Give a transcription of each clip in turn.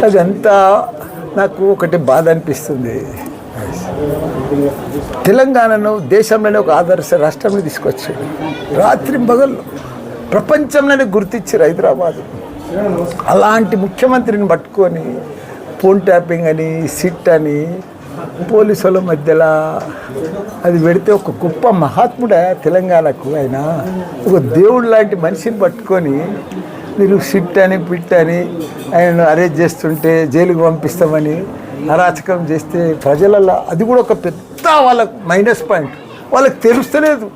అదంతా నాకు ఒకటి బాధ అనిపిస్తుంది. తెలంగాణను దేశంలోనే ఒక ఆదర్శ రాష్ట్రంలో తీసుకొచ్చాడు. రాత్రి పగళ్ళు ప్రపంచంలోనే గుర్తించారు హైదరాబాదు. అలాంటి ముఖ్యమంత్రిని పట్టుకొని ఫోన్ ట్యాపింగ్ అని సిట్ అని పోలీసుల మధ్యలో అది పెడితే ఒక గొప్ప మహాత్ముడే తెలంగాణకు. ఆయన ఒక దేవుడు లాంటి మనిషిని పట్టుకొని మీరు సిట్ అని పిట్ అని ఆయనను అరెస్ట్ చేస్తుంటే జైలుకు పంపిస్తామని అరాచకం చేస్తే ప్రజలలో అది కూడా ఒక పెద్ద వాళ్ళకు మైనస్ పాయింట్. వాళ్ళకి తెలుస్తలేదు.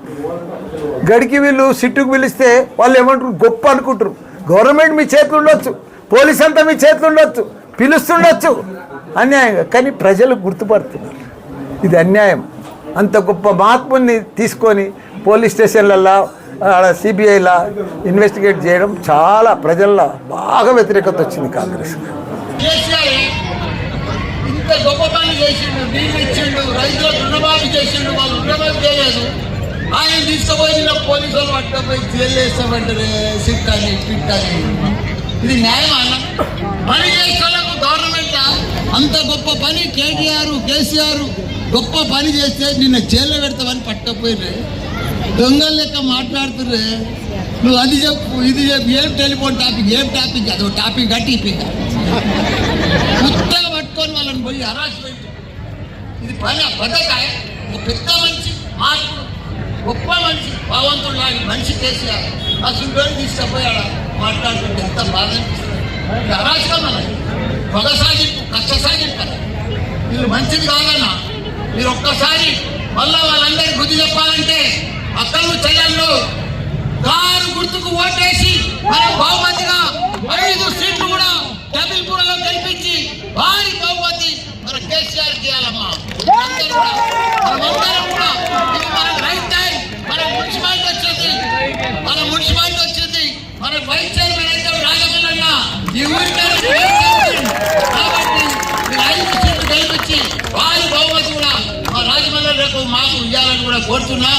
గడికి వీళ్ళు సిట్టుకు పిలిస్తే వాళ్ళు ఏమంటారు, గొప్ప అనుకుంటారు. గవర్నమెంట్ మీ చేతులు ఉండొచ్చు, పోలీస్ అంతా మీ చేతులు ఉండొచ్చు, పిలుస్తుండొచ్చు అన్యాయంగా, కానీ ప్రజలు గుర్తుపడుతున్నారు ఇది అన్యాయం. అంత గొప్ప మహాత్ముని తీసుకొని పోలీస్ స్టేషన్లలో సిబిఐలా ఇన్వెస్టిగేట్ చేయడం చాలా ప్రజల్లో బాగా వ్యతిరేకత వచ్చింది కాంగ్రెస్. ఇంత గొప్ప పని చేసిండు, నీళ్ళు ఇచ్చిండు, రైతులకు రుణమాఫీ చేసిండు, వాళ్ళు రుణమాఫీ చేయలేదు. ఆయన తీసుకుపోయిన పోలీసులు పట్టుకపోయి జైలు వేస్తామంటారు సిట్ అని పిట్ అని. ఇది న్యాయమా? పని చేసేందుకు గవర్నమెంట్ అంత గొప్ప పని కేసీఆర్ గొప్ప పని చేస్తే నిన్న జైల్లో పెడతామని పట్టకపోయిర్రే. దొంగల లెక్క మాట్లాడుతుర్రే. నువ్వు అది చెప్పు ఇది చెప్పు, ఏం టెలిఫోన్ టాపిక్ అదో టాపిక్ గట్టి కొత్తగా పట్టుకొని వాళ్ళని పోయి హరాస్మెంట్. ఇది పని పద్ధత. ఒక పెద్ద మనిషి మార్పుడు గొప్ప మనిషి భగవంతుడు లాంటి మనిషి కేసీఆర్ ఆ సుందరిని తీసుకుపోయాడా మాట్లాడుతుంటే ఎంత బాధ అనిపిస్తుంది. హరాస్కం అన్నది పొగ సాగింపు, కష్ట సాగింపు కదా. వీళ్ళు మంచిది కాదన్నా. మీరు ఒక్కసారి మళ్ళా వాళ్ళందరికీ బుద్ధి చెప్పాలంటే అక్కలు చెల్లెళ్ళు కారు గుర్తుకు ఓటేసి మనం బహుమతిగా 5 సీట్లు కూడా డబిల్పూర్లో గెలిపించి భారీ బహుమతి మన కేసీఆర్ చేయాలమ్మా. మనమందరం కూడా మనకు రైట్ టైం, మన మున్సిపాలిటీ వచ్చింది, మన వైస్ చైర్మన్ అయితే రాజమల్లన్న ఈ ఊరిలో కాబట్టి మీరు 5 సీట్లు గెలిపించి భారీ బహుమతి కూడా మా రాజమల్ల రేపు మాకు ఇవ్వాలని కూడా కోరుతున్నా.